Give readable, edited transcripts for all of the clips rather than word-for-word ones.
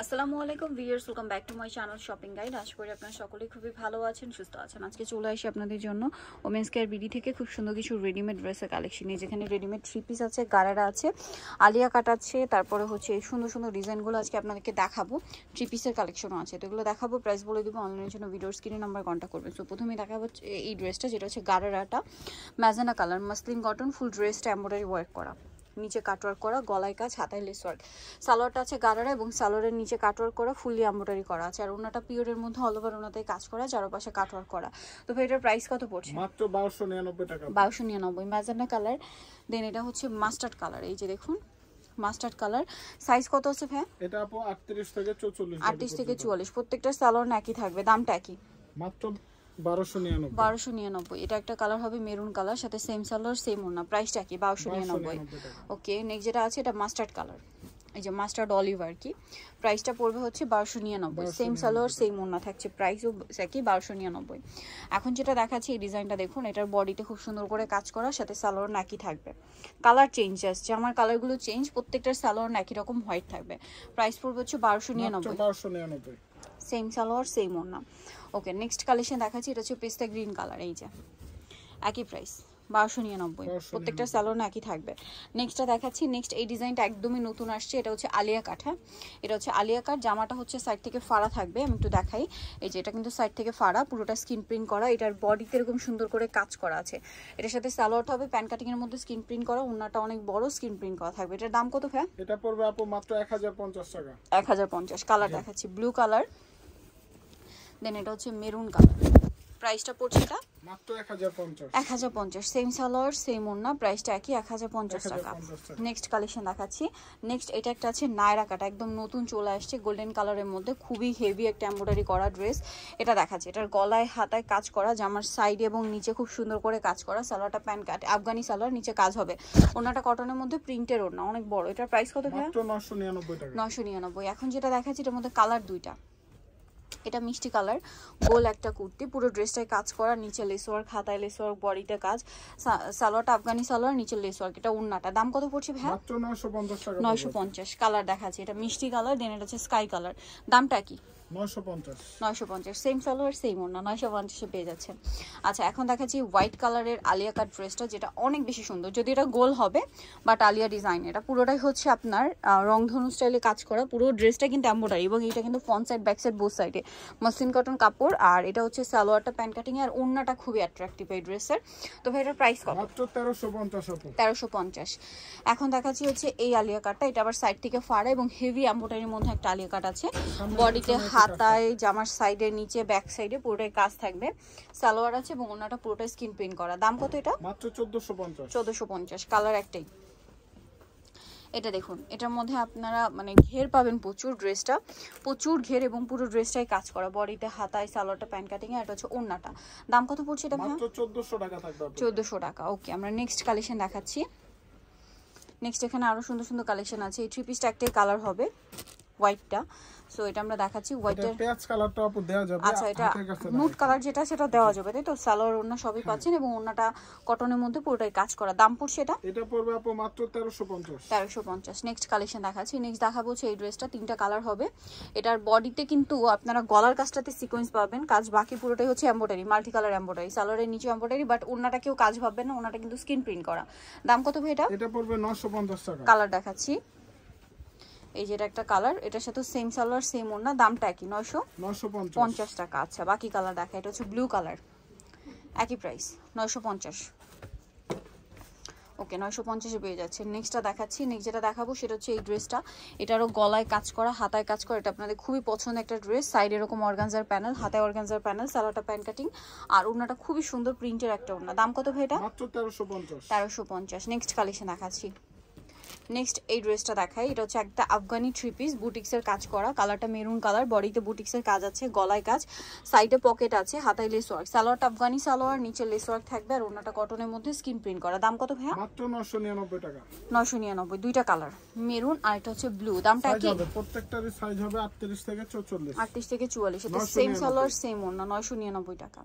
আসসালামু আলাইকুম viewers, welcome back to my channel shopping guide. আশা করি আপনারা সকলেই খুবই ভালো আছেন, সুস্থ আছেন। আজকে চলে আসি আপনাদের জন্য ওমেন্স কেয়ার বিডি থেকে খুব সুন্দর কিছু রেডিমেড ড্রেসের কালেকশন নিয়ে, যেখানে রেডিমেড থ্রি পিস আছে, গারারা আছে, আলিয়া কাট আছে, তারপরে হচ্ছে এই সুন্দর সুন্দর ডিজাইনগুলো আজকে আপনাদেরকে দেখাবো। থ্রি পিসের কালেকশনও আছে, তো এগুলো দেখাবো, প্রাইস বলে দেবো। অনলাইনের জন্য ভিডিওর স্ক্রিনে নাম্বার কন্ট্যাক্ট করবেন। সো প্রথমেই দেখাবো এই ড্রেসটা, যেটা হচ্ছে গারারাটা ম্যাজেন্টা কালার, মাসলিন কটন, ফুল ড্রেসটা এমব্রয়ডারি ওয়ার্ক করা, নিচে কাটওয়ার্ক করা, গলায় কাজ, হাতায় লেস ওয়ার্ক। সালোয়ারটা আছে গারারা এবং সালোয়ারের নিচে কাটওয়ার্ক করা, ফুললি এমব্রয়ডারি করা আছে। আর ওনাটা পিওরের মধ্যে অল ওভার ওনাতে কাজ করা, চারপাশে কাটওয়ার্ক করা। তো ভাই এটার প্রাইস কত পড়ছে? মাত্র 1299 টাকা। 1299 ম্যাজেন্টা কালার। দেন এটা হচ্ছে মাস্টার্ড কালার, এই যে দেখুন মাস্টার্ড কালার। সাইজ কত আছে ভাই? এটা আপু 38 থেকে 44। 38 থেকে 44, প্রত্যেকটা সালোয়ার একই থাকবে, দামটা একই, মাত্র 1299। এটা একটা কালার হবে মেরুন কালার, সাথে সেম সালোয়ার সেম ওড়না, প্রাইসটা কি? 1299। ওকে, নেক্সট যেটা আছে এটা মাস্টার্ড কালার, এই যে মাস্টার্ড অলিভ আর কি, প্রাইসটা পড়বে হচ্ছে 1299। সেম সালোয়ার সেম ওড়না থাকছে, প্রাইসও একই 1299। এখন যেটা দেখাচ্ছি এই ডিজাইনটা দেখুন, এটার বডিতে খুব সুন্দর করে কাজ করা, সাথে সালোয়ার একই থাকবে, কালার চেঞ্জ আসছে, আমার কালারগুলো চেঞ্জ, প্রত্যেকটার সালোয়ার একই রকম হোয়াইট থাকবে। প্রাইস পড়বে হচ্ছে 1299। সেম সালোয়ার সেম ওড়না। ওকে, নেক্সট কালেকশন দেখাচ্ছি, এটা হচ্ছে পেস্তা গ্রিন কালার, এই যে একই প্রাইস 1299, প্রত্যেকটা স্যালোন একই থাকবে। নেক্সটটা দেখাচ্ছি, নেক্সট এই ডিজাইনটা একদমই নতুন আসছে, এটা হচ্ছে আলিয়া কাট। হ্যাঁ, এটা হচ্ছে আলিয়া কাট, জামাটা হচ্ছে সাইড থেকে ফাড়া থাকবে, আমি একটু দেখাই। এই যে এটা কিন্তু সাইড থেকে ফাড়া, পুরোটা স্ক্রিন প্রিন্ট করা, এটার বডিতে এরকম সুন্দর করে কাজ করা আছে। এটার সাথে সালোয়ারটা হবে প্যান কাটিং এর মধ্যে স্ক্রিন প্রিন্ট করা, ওন্নাটা অনেক বড় স্ক্রিন প্রিন্ট করা থাকবে। এটার দাম কত ভাই? এটা পড়বে আপু মাত্র 1050 টাকা। 1050। কালার দেখাচ্ছি ব্লু কালার, দেন এটা হচ্ছে মেরুন কালার, প্রাইসটা পড়ছে এটা মাত্র 1050। 1050, সেম সালোয়ার সেম ওড়না, প্রাইসটা একই 1050 টাকা। নেক্সট কালেকশন দেখাচ্ছি, নেক্সট এটা একটা আছে নায়রা কাটা, একদম নতুন চলে আসছে গোল্ডেন কালারের মধ্যে, খুবই হেভি একটা এমব্রয়ডারি করা ড্রেস। এটা দেখাচ্ছি, এটার গলায় হাতায় কাজ করা, জামার সাইড এবং নিচে খুব সুন্দর করে কাজ করা, সালোয়ারটা প্যান কাট আফগানি সালোয়ার, নিচে কাজ হবে, ওড়নাটা কটনের মধ্যে প্রিন্টের ওড়না, অনেক বড়। এটার প্রাইস কত ভাই? মাত্র 999 টাকা। 999। এখন যেটা দেখাচ্ছি এটার মধ্যে কালার দুইটা, এটা মিষ্টি কালার, গোল একটা কুর্তি, পুরো ড্রেসটায় কাজ করা, নিচে লেস ওয়ার্ক, হাতায় লেস ওয়ার্ক, বডিতে কাজ, সালোয়ারটা আফগানি সালোয়ার, নিচে লেস ওয়ার্ক। এটা ওন্নাটা দাম কত পড়ছে ভাই? মাত্র 950 টাকা। 950। কালার দেখাচ্ছি, এটা মিষ্টি কালার, দেন এটা হচ্ছে স্কাই কালার, দামটা কি? 950। সেম সালোয়ার সেম ওড়না, 950 পেয়ে যাচ্ছে। আচ্ছা, এখন দেখাচ্ছি হোয়াইট কালারের আলিয়া কাট ড্রেসটা, যেটা অনেক বেশি সুন্দর, যদি এটা গোল হবে বাট আলিয়া ডিজাইন, এটা পুরোটাই হচ্ছে আপনার রংধনু স্টাইলে কাজ করা, পুরো ড্রেসটা কিন্তু এমব্রয়ডারি, এবং এটা কিন্তু front side back side both সাইডে মসলিন কটন কাপড়। আর এটা হচ্ছে সালোয়ারটা প্যান কাটিং, আর ওড়নাটা খুবই অ্যাট্রাকটিভ এই ড্রেসের। তো ভাই এটার প্রাইস কত? মাত্র 1350। 1350। এখন দেখাচ্ছি হচ্ছে এই আলিয়া কাটটা, এটা আবার সাইড থেকে ফাড়া এবং হেভি এমব্রয়ডারির মধ্যে একটা আলিয়া কাট আছে, বডিতে হাতায় জামার সাইডে নিচে ব্যাক সাইডে পুরোটাই কাজ থাকবে, সালোয়ার আছে এবং ওনাটা পুরোটাই স্কিন প্রিন্ট করা। দাম কত এটা? মাত্র 1450। 1450। কালার একটাই, এটা দেখুন, এটার মধ্যে আপনারা মানে ঘের পাবেন প্রচুর, ড্রেসটা প্রচুর ঘের এবং পুরো ড্রেসটাই কাজ করা, বডিতে হাতায়, সালোয়ারটা প্যান কাটিং এ, এটা হচ্ছে ওন্নাটা। দাম কত পড়ছে এটা? মাত্র 1400 টাকা থাকবে। 1400 টাকা। ওকে, আমরা নেক্সট কালেকশন দেখাচ্ছি। নেক্সট এখানে আরো সুন্দর সুন্দর কালেকশন আছে, এই থ্রি পিসটা একটাই কালার হবে, হোয়াইটটা। সো এটা আমরা দেখাচ্ছি, হোয়াইটের পেঁয়াজ কালারটা আপু দেওয়া যাবে। আচ্ছা, এটা নুট কালার যেটা সেটা দেওয়া যাবে, তাই তো? সালোয়ার ওড়না সবই পাচ্ছেন এবং ওড়নাটা কটনের মধ্যে পুরোটাই কাজ করা। দাম পড়ছে এটা? এটা পড়বে আপু মাত্র 1350। 1350। নেক্সট কালেকশন দেখাচ্ছি, নেক্সট দেখাবো হচ্ছে এই ড্রেসটা, তিনটা কালার হবে। এটার বডিতে কিন্তু আপনারা গলার কাজটাতে সিকোয়েন্স পাবেন কাজ, বাকি পুরোটাই হচ্ছে এমব্রয়ডারি, মাল্টি কালার এমব্রয়ডারি, সালোয়ারের নিচে এমব্রয়ডারি, বাট ওড়নাটা কেউ কাজ ভাববেন না, ওড়নাটা কিন্তু স্ক্রিন প্রিন্ট করা। দাম কত ভাই এটা? এটা পড়বে 950 টাকা। কালার দেখাচ্ছি, এই যেটা একটা কালার, এটার সাথে সেম সালোয়ার সেম ওড়না, দামটা কি? 950 টাকা। আচ্ছা, বাকি কালার দেখা, এটা হচ্ছে ব্লু কালার, একই প্রাইস 950। ওকে, 950-এ পেয়ে যাচ্ছে। নেক্সটটা দেখাচ্ছি, নেক্সট যেটা দেখাবো সেটা হচ্ছে এই ড্রেসটা, এটারও গলায় কাজ করা, হাতায় কাজ করা, এটা আপনাদের খুবই পছন্দের একটা ড্রেস, সাইড এরকম অর্গানজার প্যানেল, হাতায় অর্গানজার প্যানেল, সালোয়ারটা প্যান কাটিং, আর ওড়নাটা খুবই সুন্দর প্রিন্টের একটা ওড়না। দাম কত ভাই এটা? মাত্র 1350। 1350। নেক্সট কালেকশন দেখাচ্ছি, নেক্সট এই ড্রেসটা দেখাই, এটা হচ্ছে একটা আফগানি থ্রি পিস, বুটিক্সের কাজ করা, কালারটা মেরুন কালার, বডিতে বুটিক্সের কাজ আছে, গলায় কাজ, সাইডে পকেট আছে, হাতায় লেস ওয়ার্ক, সালোয়ারটা আফগানি সালোয়ার, নিচে লেস ওয়ার্ক থাকবে, আর ওনাটা কটনের মধ্যে স্কিন প্রিন্ট করা। দাম কত ভাইয়া? মাত্র 999 টাকা। 999। দুইটা কালার, মেরুন আর এটা হচ্ছে ব্লু। দামটা কি? প্রত্যেকটারই সাইজ হবে 38 থেকে 44। 38 থেকে 44, এটা সেম সালোয়ার সেম ওড়না, 999 টাকা।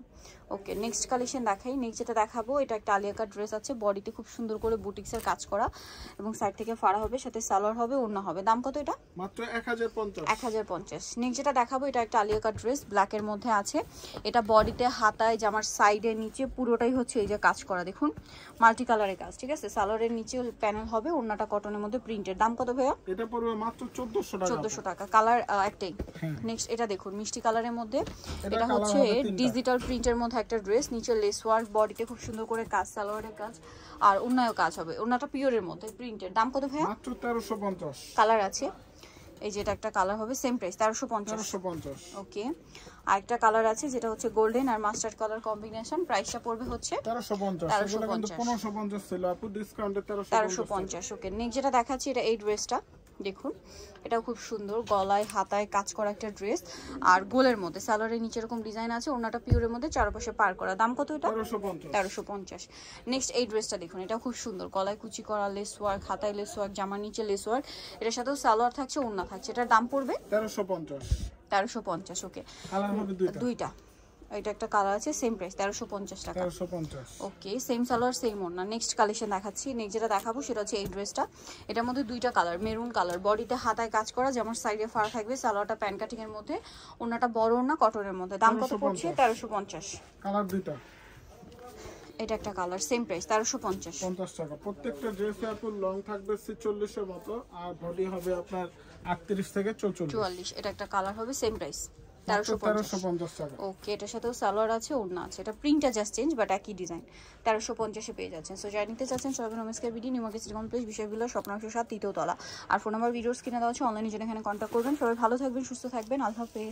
ওকে, নেক্সট কালেকশন দেখাই, নেক্সট যেটা দেখাবো এটা একটা আলিয়া কাট ড্রেস আছে, বডিতে খুব সুন্দর করে বুটিক্সের কাজ করা এবং সাইড থেকে থেকে ফাড়া হবে, সাথে সালোয়ার হবে, ওড়না হবে। দাম কত এটা? মাত্র 1050। 1050। নেক্সট যেটা দেখাবো এটা একটা আলিয়া কাট ড্রেস, ব্ল্যাকের মধ্যে আছে। এটা বডিতে, হাতায়, জামার সাইডে, নিচে পুরোটাই হচ্ছে এই যে কাজ করা, দেখুন মাল্টি কালারের কাজ, ঠিক আছে। সালোয়ারের নিচে প্যানেল হবে, ওড়নাটা কটনের মধ্যে প্রিন্টের। দাম কত ভাইয়া? এটা পড়বে মাত্র 1400 টাকা। 1400 টাকা। কালার একটাই। নেক্সট এটা দেখুন মিষ্টি কালারের মধ্যে, এটা হচ্ছে ডিজিটাল প্রিন্টের মধ্যে একটা ড্রেস, নিচে লেস ওয়ার্ক, বডিতে খুব সুন্দর করে কাজ, সালোয়ারের কাজ আর ওড়নায়ও কাজ হবে। ওড়নাটা পিওরের মধ্যে প্রিন্টের। দাম কত ভাইয়া? মাত্র 1350। কালার আছে, এই যে এটা একটা কালার হবে, সেম প্রাইস 1350। ওকে, আরেকটা কালার আছে যেটা হচ্ছে গোল্ডেন আর মাস্টার্ড কালার কম্বিনেশন, প্রাইসটা পড়বে হচ্ছে 1350। এগুলো কিন্তু 1550 ছিল আপু, ডিসকাউন্টে 1350। ওকে, নেক্সট যেটা দেখাচ্ছি এটা এই ড্রেসটা দেখুন, এটাও খুব সুন্দর, গলায় হাতায় কাজ করা একটা ড্রেস আর গোলের মধ্যে সালোয়ারের নিচে এরকম ডিজাইন আছে, ওনাটা পিওরের মধ্যে চারপাশে পার করা। দাম কত এটা? 1350। নেক্সট এই ড্রেসটা দেখুন, এটা খুব সুন্দর, গলায় কুচি করা, লেস ওয়ার্ক, হাতায় লেস ওয়ার্ক, জামার নিচে লেস ওয়ার্ক, এটার সাথেও সালোয়ার থাকছে, ওড়না থাকছে। এটার দাম পড়বে 1350। ওকে, কালার হবে দুইটা। এটা একটা কালার আছে, সেম প্রাইস 1350 টাকা। 1350। ওকে, সেম সালোয়ার সেম ওড়না। নেক্সট কালেকশন দেখাচ্ছি, নেক্সট যেটা দেখাবো সেটা হচ্ছে এই ড্রেসটা। এটার মধ্যে দুইটা কালার, মেরুন কালার, বডিতে হাতায় কাজ করা, যেমন সাইডে ফাড়া থাকবে, সালোয়ারটা প্যান কাটিং এর মধ্যে, ওড়নাটা বড় ওড়না কটনের মধ্যে। দাম কত পড়ছে? 1350। কালার দুইটা। এটা একটা কালার, সেম প্রাইস 1350 টাকা। প্রত্যেকটা ড্রেসে আপনার লং থাকবে 46 এর মতো আর বডি হবে আপনার 38 থেকে 44। এটা একটা কালার হবে, সেম প্রাইস 1350 টাকা। ওকে, এটার সাথেও সালোয়ার আছে, ওড়না আছে। এটা প্রিন্টটা জাস্ট চেঞ্জ, বাট একই ডিজাইন। 1350-এ পেয়ে যাচ্ছেন। সো যারা নিতে চাচ্ছেন সবাই নমস্কার BD, new market city complex, বিষয়গুলো স্বপ্নাংশ 7 তৃতীয় তলা। আর ফোন নাম্বার ভিডিওস কিনে দেওয়া আছে, অনলাইনে জন্য এখানে কন্ট্যাক্ট করবেন। সবাই ভালো থাকবেন, সুস্থ থাকবেন, আল্লাহ হাফেজ।